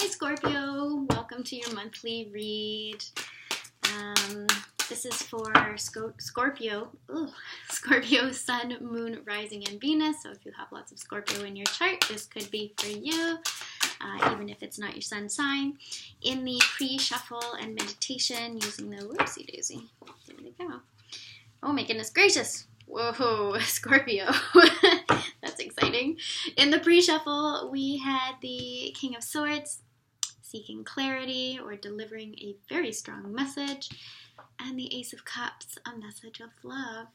Hey Scorpio, welcome to your monthly read. This is for Scorpio, Sun, Moon, Rising, and Venus. So if you have lots of Scorpio in your chart, this could be for you, even if it's not your sun sign. In the pre-shuffle and meditation, using the whoopsie daisy. There we go. Oh my goodness gracious. Whoa, Scorpio. That's exciting. In the pre-shuffle, we had the King of Swords, seeking clarity or delivering a very strong message, and the Ace of Cups, a message of love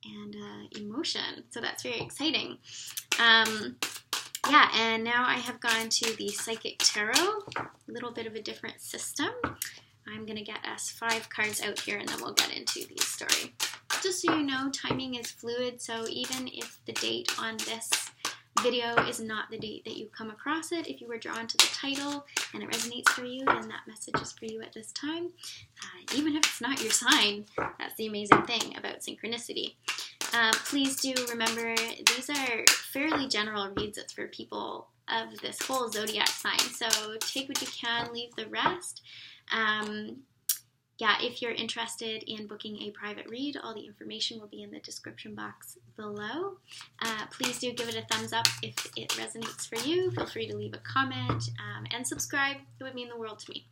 and emotion. So that's very exciting. Yeah, and now I have gone to the Psychic Tarot, a little bit of a different system. I'm going to get us 5 cards out here, and then we'll get into the story. Just so you know, timing is fluid, so even if the date on this video is not the date that you come across it, if you were drawn to the title and it resonates for you, then that message is for you at this time. Even if it's not your sign, that's the amazing thing about synchronicity. Please do remember, these are fairly general reads. It's for people of this whole zodiac sign, so take what you can, leave the rest. Yeah, if you're interested in booking a private read, all the information will be in the description box below. Please do give it a thumbs up if it resonates for you. Feel free to leave a comment and subscribe. It would mean the world to me.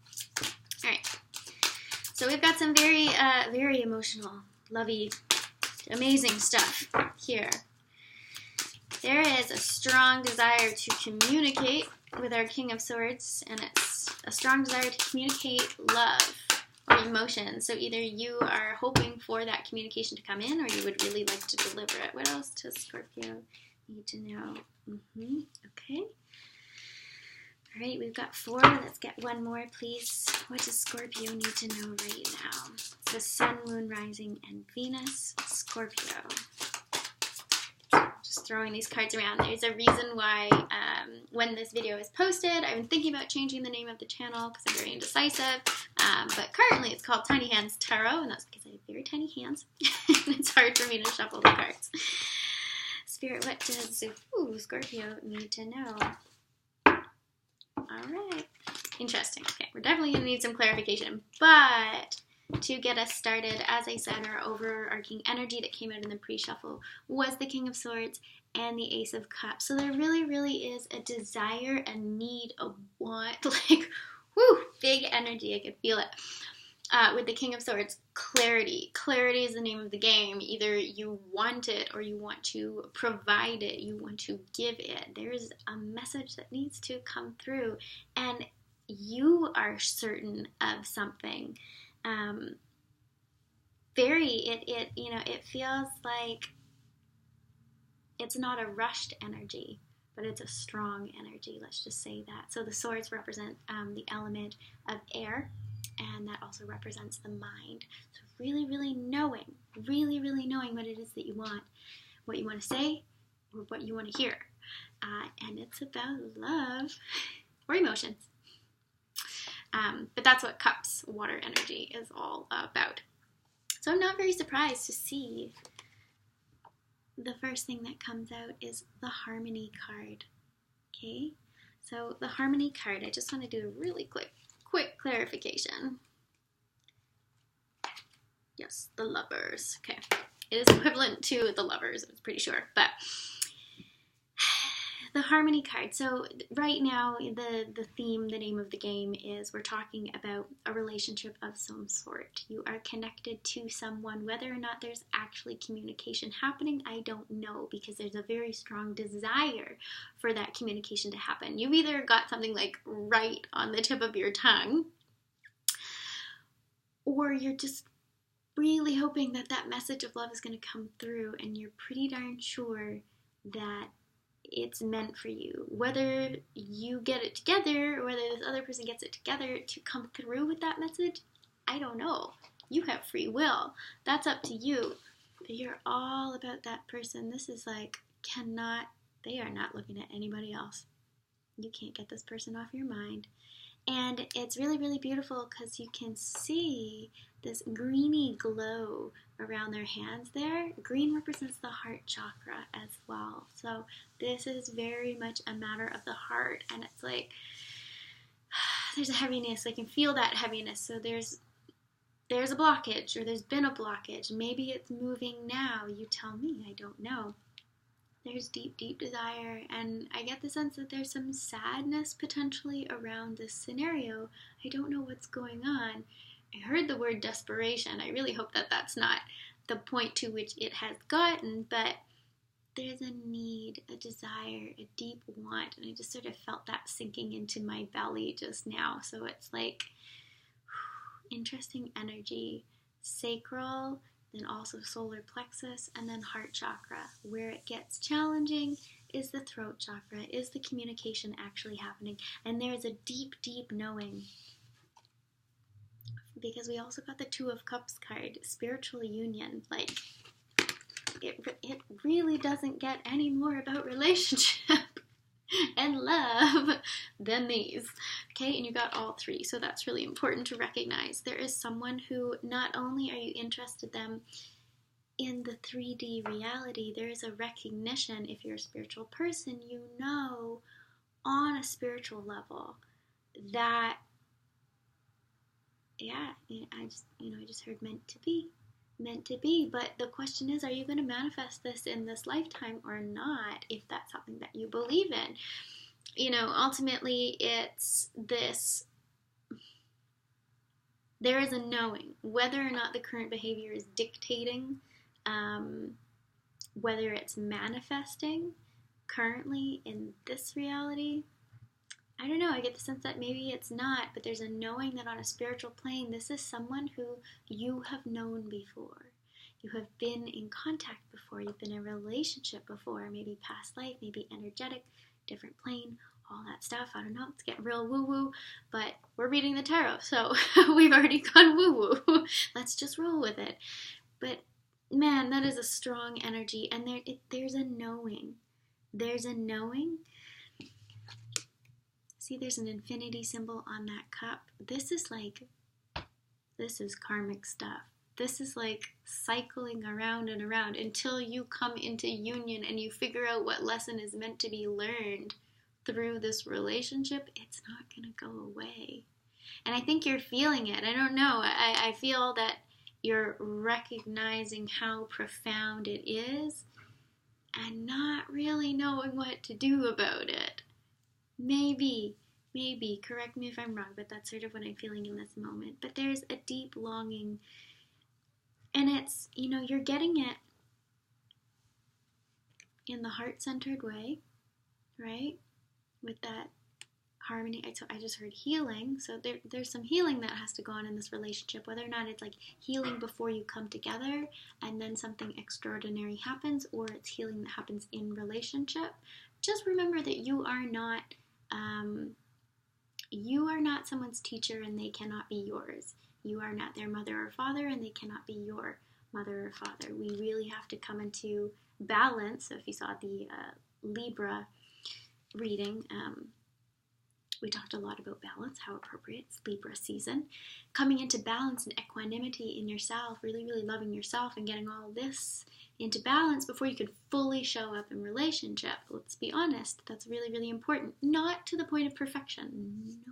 All right, so we've got some very, very emotional, lovey, amazing stuff here. There is a strong desire to communicate with our King of Swords, and it's a strong desire to communicate love or emotion. So either you are hoping for that communication to come in, or you would really like to deliver it. What else does Scorpio need to know? Okay. All right, we've got 4. Let's get one more, please. What does Scorpio need to know right now? So Sun, Moon, Rising, and Venus. Scorpio. Just throwing these cards around. There's a reason why when this video is posted, I've been thinking about changing the name of the channel because I'm very indecisive. But currently it's called TinyHandsTarot, and that's because I have very tiny hands. And it's hard for me to shuffle the cards. Spirit, what does Scorpio need to know? Alright. Interesting. Okay, we're definitely going to need some clarification. But to get us started, as I said, our overarching energy that came out in the pre-shuffle was the King of Swords and the Ace of Cups. So there really, really is a desire, a need, a want, like, big energy. I could feel it. With the King of Swords, clarity. Clarity is the name of the game. Either you want it or you want to provide it. You want to give it. There's a message that needs to come through, and you are certain of something. It feels like it's not a rushed energy, but it's a strong energy. Let's just say that. So the swords represent the element of air, and that also represents the mind. So really, really knowing what it is that you want, what you want to say, or what you want to hear. And it's about love or emotions. But that's what Cups, water energy, is all about. So I'm not very surprised to see the first thing that comes out is the Harmony card. Okay? So the Harmony card, I just want to do a really quick clarification. Yes, the Lovers. Okay. It is equivalent to the Lovers, I'm pretty sure. But the Harmony card. So right now, the theme, the name of the game is we're talking about a relationship of some sort. You are connected to someone. Whether or not there's actually communication happening, I don't know, because there's a very strong desire for that communication to happen. You've either got something like right on the tip of your tongue, or you're just really hoping that that message of love is going to come through, and you're pretty darn sure that it's meant for you. Whether you get it together or whether this other person gets it together to come through with that message, I don't know. You have free will. That's up to you. But you're all about that person. This is like, they are not looking at anybody else. You can't get this person off your mind. And it's really, really beautiful because you can see this greeny glow around their hands there. Green represents the heart chakra as well. So this is very much a matter of the heart. And it's like, there's a heaviness. I can feel that heaviness. So there's a blockage, or there's been a blockage. Maybe it's moving now. You tell me. I don't know. There's deep, deep desire, and I get the sense that there's some sadness potentially around this scenario. I don't know what's going on. I heard the word desperation. I really hope that that's not the point to which it has gotten, but there's a need, a desire, a deep want, and I just sort of felt that sinking into my belly just now. So it's like interesting energy, sacral, then also solar plexus, and then heart chakra. Where it gets challenging is the throat chakra. Is the communication actually happening? And there's a deep, deep knowing. Because we also got the Two of Cups card, spiritual union. Like, it really doesn't get any more about relationship and love than these. Okay, and you got all three, so that's really important to recognize. There is someone who not only are you interested in them in the 3D reality, there is a recognition, if you're a spiritual person, you know on a spiritual level that, yeah, I just heard meant to be. Meant to be, but the question is, are you going to manifest this in this lifetime or not, if that's something that you believe in? You know, ultimately it's this, there is a knowing whether or not the current behavior is dictating, whether it's manifesting currently in this reality. I don't know, I get the sense that maybe it's not, but there's a knowing that on a spiritual plane, this is someone who you have known before. You have been in contact before, you've been in a relationship before, maybe past life, maybe energetic, different plane, all that stuff. I don't know, it's getting real woo-woo, but we're reading the tarot, so we've already gone woo-woo. Let's just roll with it. But man, that is a strong energy, and there's a knowing. There's a knowing. See, there's an infinity symbol on that cup. This is karmic stuff. This is like cycling around and around until you come into union and you figure out what lesson is meant to be learned through this relationship. It's not going to go away. And I think you're feeling it. I don't know. I feel that you're recognizing how profound it is and not really knowing what to do about it. Maybe, correct me if I'm wrong, but that's sort of what I'm feeling in this moment. But there's a deep longing, and it's, you know, you're getting it in the heart-centered way, right? With that harmony. So I just heard healing, so there's some healing that has to go on in this relationship, whether or not it's like healing before you come together and then something extraordinary happens, or it's healing that happens in relationship. Just remember that you are not someone's teacher and they cannot be yours. You are not their mother or father and they cannot be your mother or father. We really have to come into balance. So if you saw the Libra reading, we talked a lot about balance, how appropriate. It's Libra season. Coming into balance and equanimity in yourself, really, really loving yourself and getting all this into balance before you could fully show up in relationship. Let's be honest, that's really, really important. Not to the point of perfection.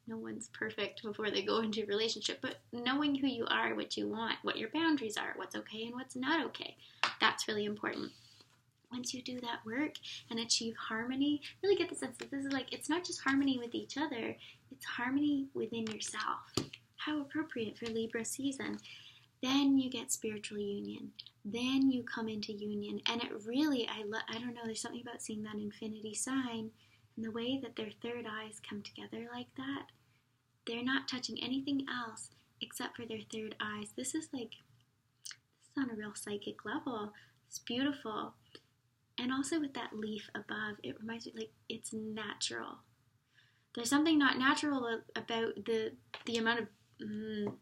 No one's perfect before they go into a relationship, but knowing who you are, what you want, what your boundaries are, what's okay and what's not okay. That's really important. Once you do that work and achieve harmony, really get the sense that this is like, it's not just harmony with each other, it's harmony within yourself. How appropriate for Libra season. Then you get spiritual union. Then you come into union. And it really, I don't know, there's something about seeing that infinity sign and the way that their third eyes come together like that. They're not touching anything else except for their third eyes. This is on a real psychic level. It's beautiful. And also with that leaf above, it reminds me, like, it's natural. There's something not natural about the amount of, it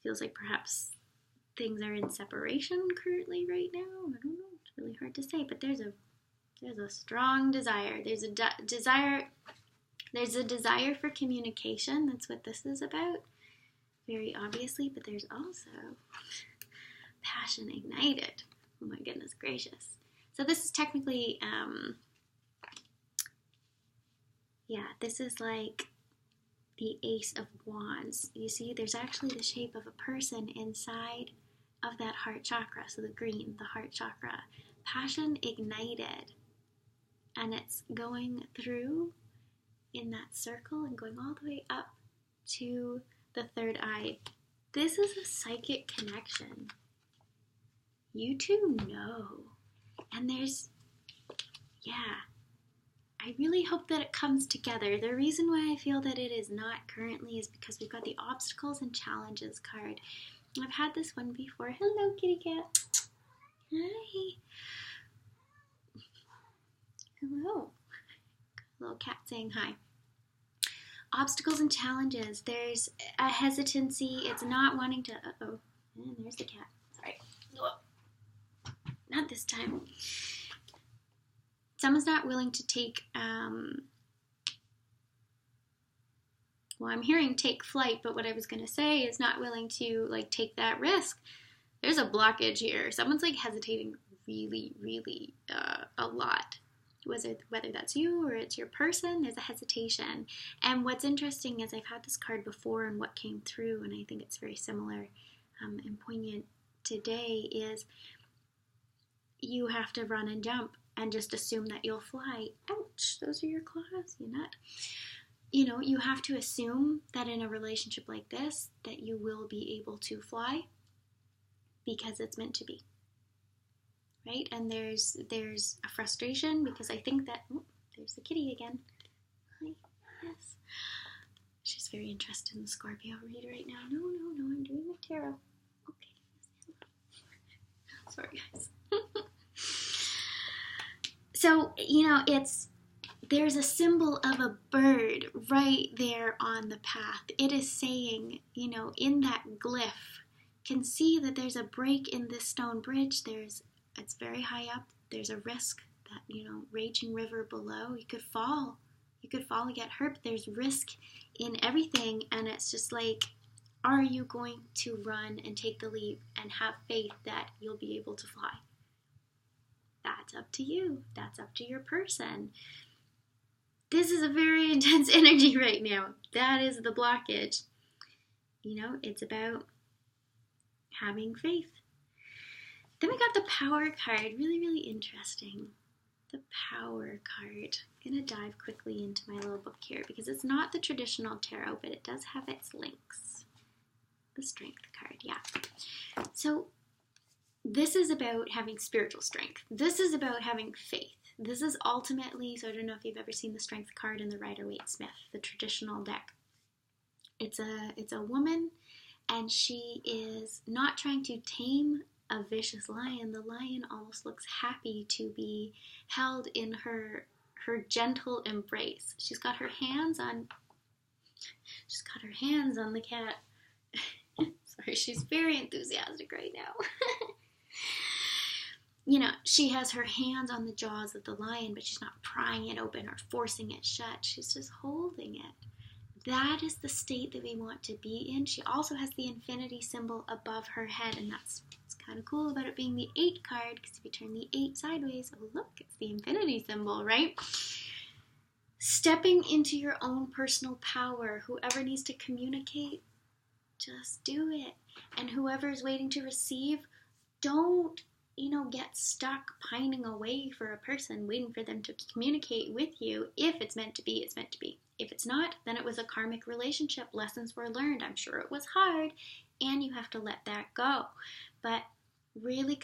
feels like perhaps things are in separation currently right now. I don't know, it's really hard to say, but there's a strong desire. There's a desire for communication. That's what this is about, very obviously, but there's also passion ignited. Oh my goodness gracious. So this is technically Yeah, this is like the Ace of Wands. You see, there's actually the shape of a person inside of that heart chakra. So the green, the heart chakra. Passion ignited. And it's going through in that circle and going all the way up to the third eye. This is a psychic connection. You two know. And there's, yeah, I really hope that it comes together. The reason why I feel that it is not currently is because we've got the obstacles and challenges card. I've had this one before. Hello, kitty cat. Hi. Hello. Little cat saying hi. Obstacles and challenges. There's a hesitancy. It's not wanting to... Uh-oh. And there's the cat. Sorry. Not this time. Someone's not willing to take... well, I'm hearing take flight, but what I was going to say is not willing to, like, take that risk. There's a blockage here. Someone's, like, hesitating really, really a lot. Whether that's you or it's your person, there's a hesitation. And what's interesting is I've had this card before, and what came through, and I think it's very similar and poignant today, is you have to run and jump and just assume that you'll fly. Ouch, those are your claws, you nut. You know, you have to assume that in a relationship like this, that you will be able to fly because it's meant to be. Right? And there's a frustration because I think that, oh, there's the kitty again. Hi, yes. She's very interested in the Scorpio read right now. No, I'm doing the tarot. Okay. Sorry, guys. So, you know, there's a symbol of a bird right there on the path. It is saying, you know, in that glyph, can see that there's a break in this stone bridge. It's very high up. There's a risk that, you know, raging river below. You could fall. You could fall and get hurt. But there's risk in everything. And it's just like, are you going to run and take the leap and have faith that you'll be able to fly? That's up to you. That's up to your person. This is a very intense energy right now. That is the blockage. You know, it's about having faith. Then we got the Power card. Really, really interesting. The Power card. I'm going to dive quickly into my little book here because it's not the traditional tarot, but it does have its links. The Strength card, yeah. So this is about having spiritual strength. This is about having faith. This is ultimately, so I don't know if you've ever seen the Strength card in the Rider-Waite-Smith, the traditional deck. It's a woman, and she is not trying to tame a vicious lion. The lion almost looks happy to be held in her gentle embrace. She's got her hands on the cat. Sorry, she's very enthusiastic right now. You know, she has her hands on the jaws of the lion, but she's not prying it open or forcing it shut. She's just holding it. That is the state that we want to be in. She also has the infinity symbol above her head, and that's what's kind of cool about it being the 8 card, because if you turn the 8 sideways, oh look, it's the infinity symbol, right? Stepping into your own personal power. Whoever needs to communicate, just do it. And whoever's waiting to receive, don't, get stuck pining away for a person, waiting for them to communicate with you. If it's meant to be, it's meant to be. If it's not, then it was a karmic relationship. Lessons were learned. I'm sure it was hard, and you have to let that go. But really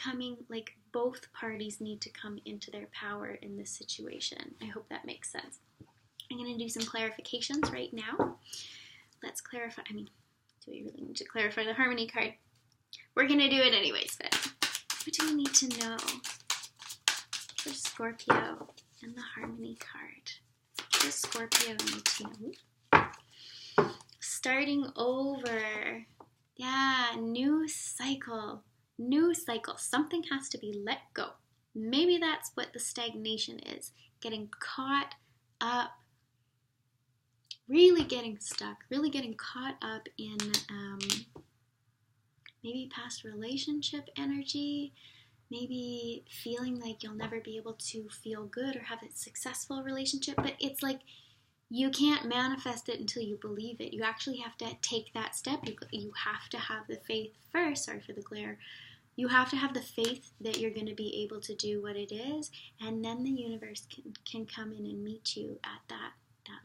both parties need to come into their power in this situation. I hope that makes sense. I'm going to do some clarifications right now. Let's clarify. Do we really need to clarify the Harmony card? We're going to do it anyways, but what do we need to know for Scorpio and the Harmony card? What does Scorpio need to know? Starting over. Yeah, new cycle. New cycle. Something has to be let go. Maybe that's what the stagnation is. Getting caught up. Really getting stuck. Really getting caught up in maybe past relationship energy. Maybe feeling like you'll never be able to feel good or have a successful relationship. But it's like you can't manifest it until you believe it. You actually have to take that step. You have to have the faith first. Sorry for the glare. You have to have the faith that you're going to be able to do what it is, and then the universe can come in and meet you at that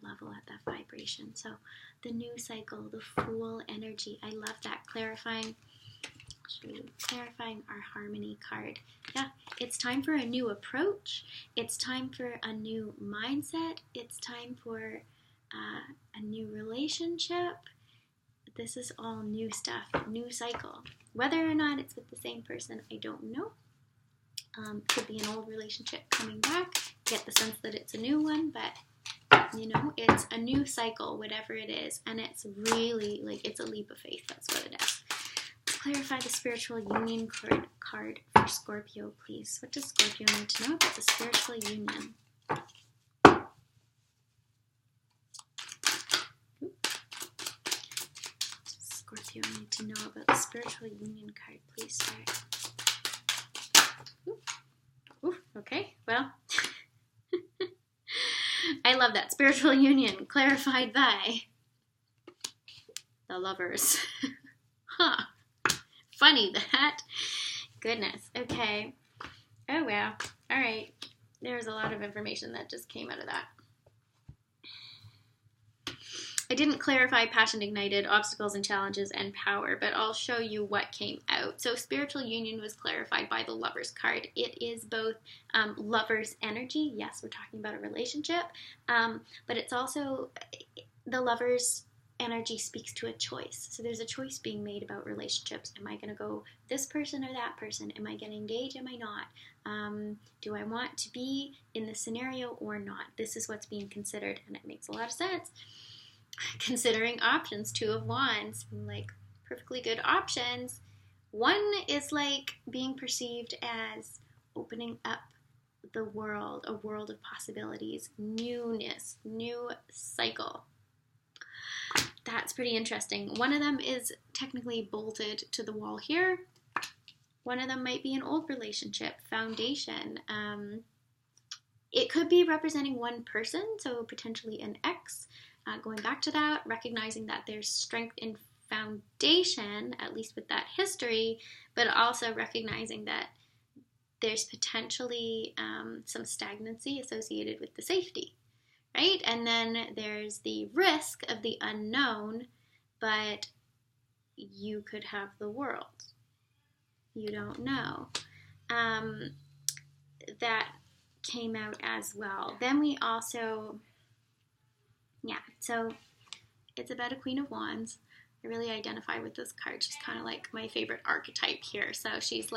level, at that vibration. So the new cycle, the Fool energy, I love that. Clarifying our harmony card. Yeah, it's time for a new approach. It's time for a new mindset. It's time for a new relationship. This is all new stuff, new cycle. Whether or not it's with the same person, I don't know. Could be an old relationship coming back. Get the sense that it's a new one, but it's a new cycle, whatever it is. And it's really it's a leap of faith. That's what it is. Clarify the spiritual union card for Scorpio, please. What does Scorpio need to know about the spiritual union? Scorpio need to know about the spiritual union card, please, sir. Ooh, okay, well, I love that. Spiritual union clarified by the Lovers. Huh. Funny that. Goodness. Okay. Oh, wow. All right. There's a lot of information that just came out of that. I didn't clarify passion ignited, obstacles and challenges, and power, but I'll show you what came out. So spiritual union was clarified by the Lovers card. It is both Lovers energy. Yes, we're talking about a relationship, but it's also the Lovers energy speaks to a choice. So there's a choice being made about relationships. Am I going to go this person or that person? Am I going to engage? Am I not? Do I want to be in this scenario or not? This is what's being considered, and it makes a lot of sense. Considering options, 2 of Wands, perfectly good options. One is being perceived as opening up the world, a world of possibilities, newness, new cycle. That's pretty interesting. One of them is technically bolted to the wall here. One of them might be an old relationship, foundation. It could be representing one person, so potentially an ex. Going back to that, recognizing that there's strength in foundation, at least with that history, but also recognizing that there's potentially some stagnancy associated with the safety, right? And then there's the risk of the unknown, but you could have the world. You don't know. That came out as well. Then we also... Yeah, so it's about a Queen of Wands. I really identify with this card. She's kind of my favorite archetype here. So she's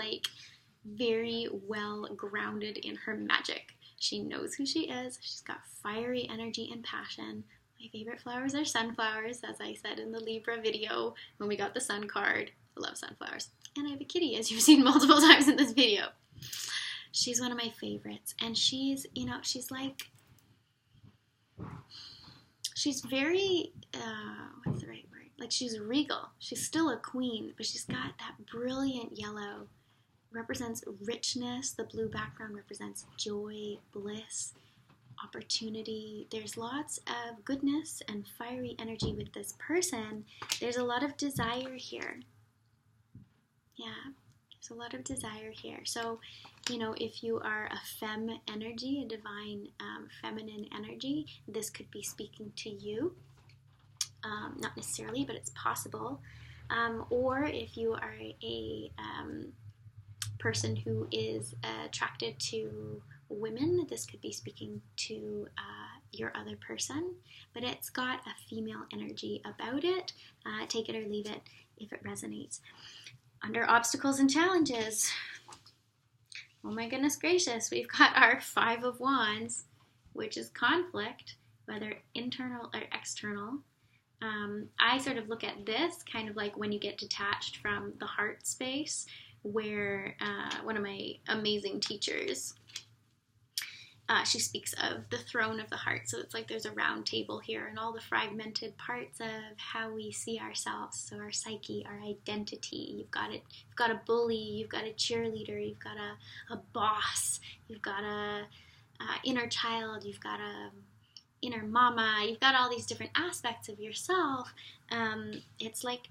very well grounded in her magic. She knows who she is. She's got fiery energy and passion. My favorite flowers are sunflowers, as I said in the Libra video when we got the sun card. I love sunflowers. And I have a kitty, as you've seen multiple times in this video. She's one of my favorites. And she's very, what's the right word? She's regal. She's still a queen, but she's got that brilliant yellow. Represents richness. The blue background represents joy, bliss, opportunity. There's lots of goodness and fiery energy with this person. There's a lot of desire here. Yeah, there's a lot of desire here. So, if you are a femme energy, a divine feminine energy, this could be speaking to you. Not necessarily, but it's possible. Or if you are a person who is attracted to women, this could be speaking to your other person. But it's got a female energy about it. Take it or leave it if it resonates. Under obstacles and challenges... Oh my goodness gracious, we've got our 5 of Wands, which is conflict, whether internal or external. I sort of look at this kind of like when you get detached from the heart space, where one of my amazing teachers, she speaks of the throne of the heart. So it's like there's a round table here and all the fragmented parts of how we see ourselves. So our psyche, our identity. You've got a bully, you've got a cheerleader, you've got a boss, you've got a inner child, you've got a inner mama, you've got all these different aspects of yourself. It's like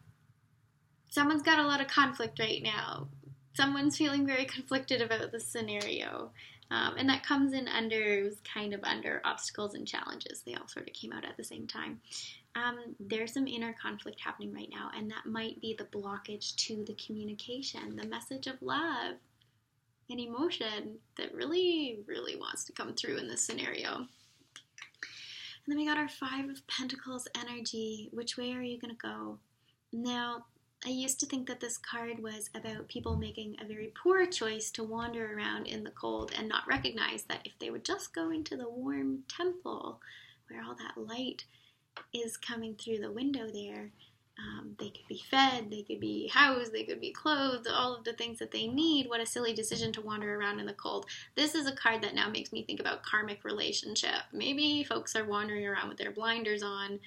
someone's got a lot of conflict right now. Someone's feeling very conflicted about this scenario. And that comes in under obstacles and challenges. They all sort of came out at the same time. There's some inner conflict happening right now, and that might be the blockage to the communication, the message of love and emotion that really, really wants to come through in this scenario. And then we got our Five of Pentacles energy. Which way are you going to go? Now, I used to think that this card was about people making a very poor choice to wander around in the cold and not recognize that if they would just go into the warm temple where all that light is coming through the window there, they could be fed, they could be housed, they could be clothed, all of the things that they need. What a silly decision to wander around in the cold. This is a card that now makes me think about karmic relationship. Maybe folks are wandering around with their blinders on,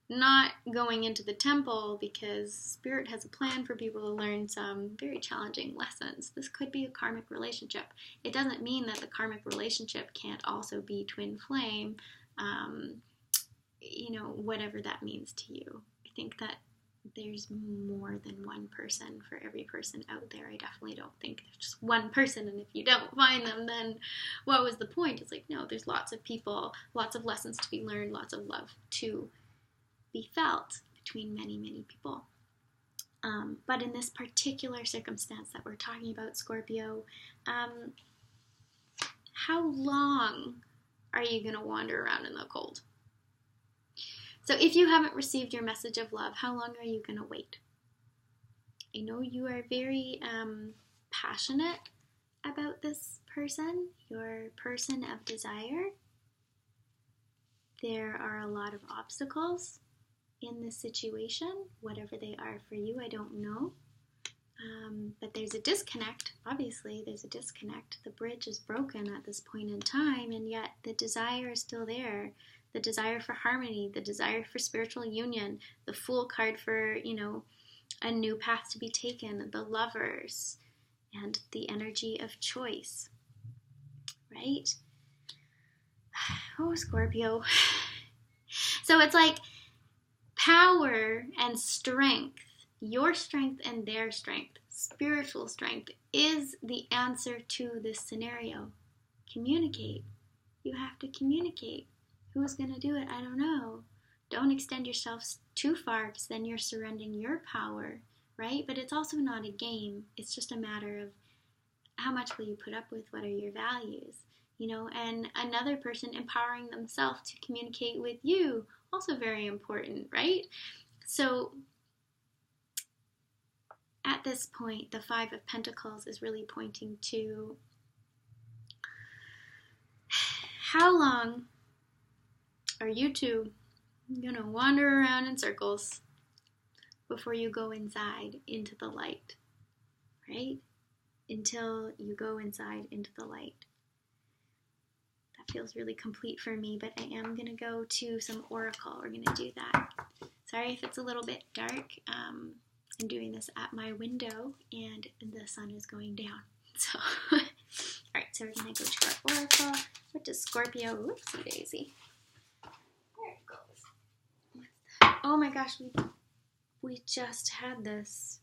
not going into the temple because Spirit has a plan for people to learn some very challenging lessons. This could be a karmic relationship. It doesn't mean that the karmic relationship can't also be twin flame, whatever that means to you. I think that there's more than one person for every person out there. I definitely don't think there's just one person, and if you don't find them, then what was the point? It's like, no, there's lots of people, lots of lessons to be learned, lots of love to be felt between many, many people. But in this particular circumstance that we're talking about, Scorpio, how long are you going to wander around in the cold? So if you haven't received your message of love, how long are you going to wait? I know you are very passionate about this person, your person of desire. There are a lot of obstacles in this situation, whatever they are for you, I don't know. But there's a disconnect. Obviously, there's a disconnect. The bridge is broken at this point in time, and yet the desire is still there. The desire for harmony, the desire for spiritual union, the Fool card for, a new path to be taken, the Lovers, and the energy of choice, right? Oh, Scorpio. So it's like power and strength, your strength and their strength, spiritual strength, is the answer to this scenario. Communicate. You have to communicate. Who's going to do it? I don't know. Don't extend yourself too far, because then you're surrendering your power, right? But it's also not a game. It's just a matter of how much will you put up with, what are your values, and another person empowering themselves to communicate with you, also very important, right? So at this point, the Five of Pentacles is really pointing to how long are you two going to wander around in circles before you go inside into the light, right? Until you go inside into the light. That feels really complete for me, but I am going to go to some oracle. We're going to do that. Sorry if it's a little bit dark. I'm doing this at my window, and the sun is going down. So, alright, so we're going to go to our oracle. What does Scorpio, whoopsie daisy. There it goes. Oh my gosh, we just had this.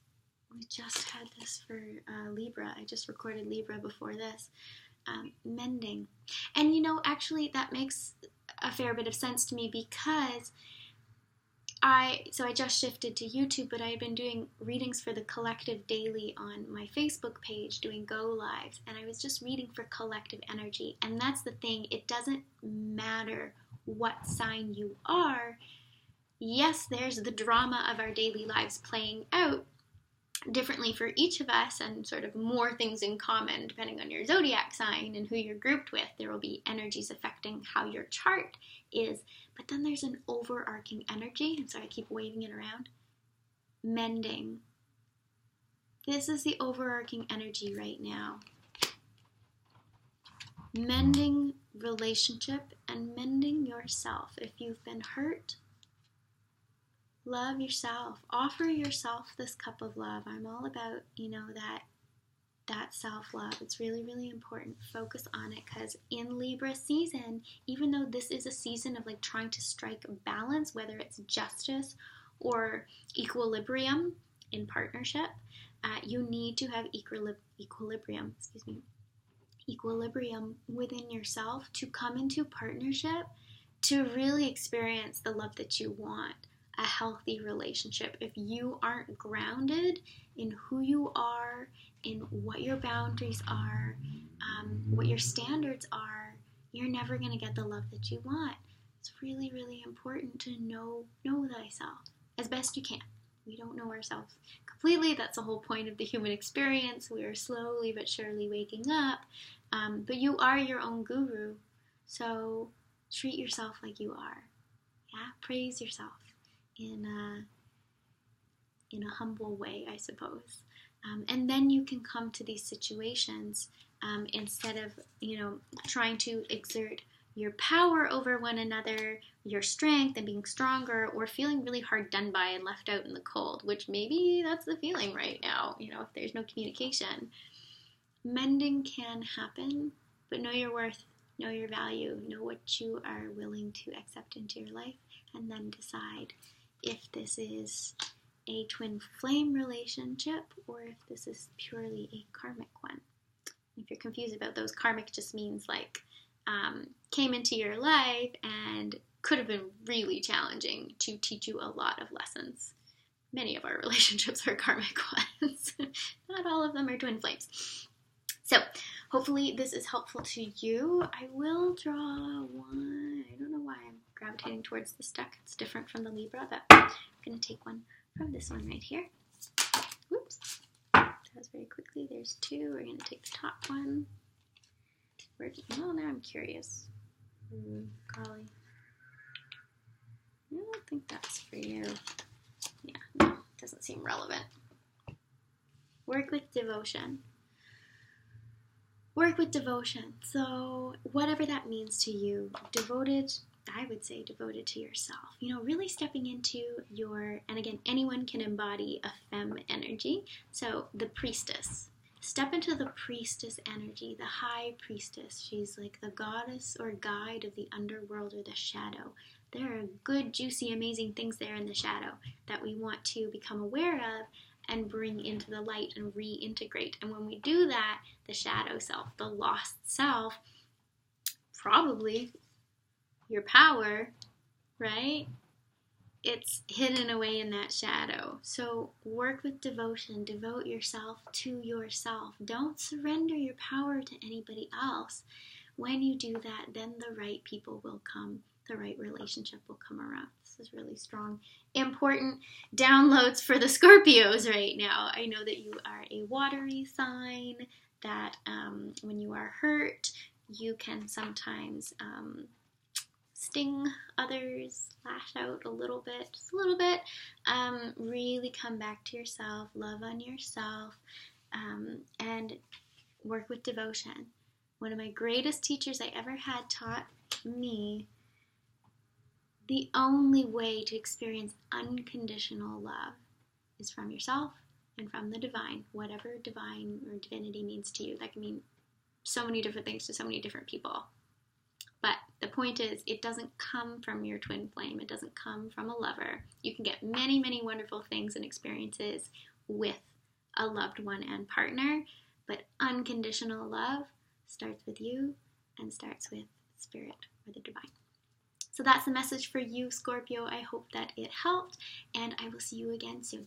We just had this for Libra. I just recorded Libra before this. Mending. And actually that makes a fair bit of sense to me, because I just shifted to YouTube, but I had been doing readings for the collective daily on my Facebook page, doing go lives, and I was just reading for collective energy. And that's the thing, it doesn't matter what sign you are. Yes, there's the drama of our daily lives playing out differently for each of us, and sort of more things in common depending on your zodiac sign and who you're grouped with. There will be energies affecting how your chart is, but then there's an overarching energy, and so I keep waving it around. Mending. This is the overarching energy right now. Mending relationship and mending yourself. If you've been hurt, love yourself. Offer yourself this cup of love. I'm all about, that that self-love. It's really, really important. Focus on it, because in Libra season, even though this is a season of like trying to strike balance, whether it's justice or equilibrium in partnership, you need to have equilibrium within yourself to come into partnership, to really experience the love that you want, a healthy relationship. If you aren't grounded in who you are, in what your boundaries are, what your standards are, you're never going to get the love that you want. It's really, really important to know thyself as best you can. We don't know ourselves completely. That's the whole point of the human experience. We are slowly but surely waking up. But you are your own guru. So treat yourself like you are. Yeah, praise yourself in a humble way, I suppose. And then you can come to these situations instead of, trying to exert your power over one another, your strength and being stronger, or feeling really hard done by and left out in the cold, which maybe that's the feeling right now, if there's no communication. Mending can happen, but know your worth, know your value, know what you are willing to accept into your life, and then decide if this is a twin flame relationship or if this is purely a karmic one. If you're confused about those, karmic just means like came into your life and could have been really challenging to teach you a lot of lessons. Many of our relationships are karmic ones. Not all of them are twin flames. So hopefully this is helpful to you. I will draw one. I don't know why I'm gravitating towards this deck. It's different from the Libra, but I'm going to take one from this one right here. Whoops. That was very quickly. There's two. We're going to take the top one. Now I'm curious. Golly. I don't think that's for you. Yeah, no, doesn't seem relevant. Work with devotion. Work with devotion. So whatever that means to you, devoted, I would say devoted to yourself. Really stepping into and again, anyone can embody a femme energy. So the priestess. Step into the priestess energy, the high priestess. She's like the goddess or guide of the underworld or the shadow. There are good, juicy, amazing things there in the shadow that we want to become aware of and bring into the light and reintegrate. And when we do that, the shadow self, the lost self, probably your power, right? It's hidden away in that shadow. So work with devotion. Devote yourself to yourself. Don't surrender your power to anybody else. When you do that, then the right people will come. The right relationship will come around. This is really strong. Important downloads for the Scorpios right now. I know that you are a watery sign, that when you are hurt, you can sometimes sting others, lash out a little bit, just a little bit. Really come back to yourself, love on yourself, and work with devotion. One of my greatest teachers I ever had taught me, the only way to experience unconditional love is from yourself and from the divine, whatever divine or divinity means to you. That can mean so many different things to so many different people. But the point is, it doesn't come from your twin flame. It doesn't come from a lover. You can get many, many wonderful things and experiences with a loved one and partner, but unconditional love starts with you and starts with spirit or the divine. So that's the message for you, Scorpio. I hope that it helped, and I will see you again soon.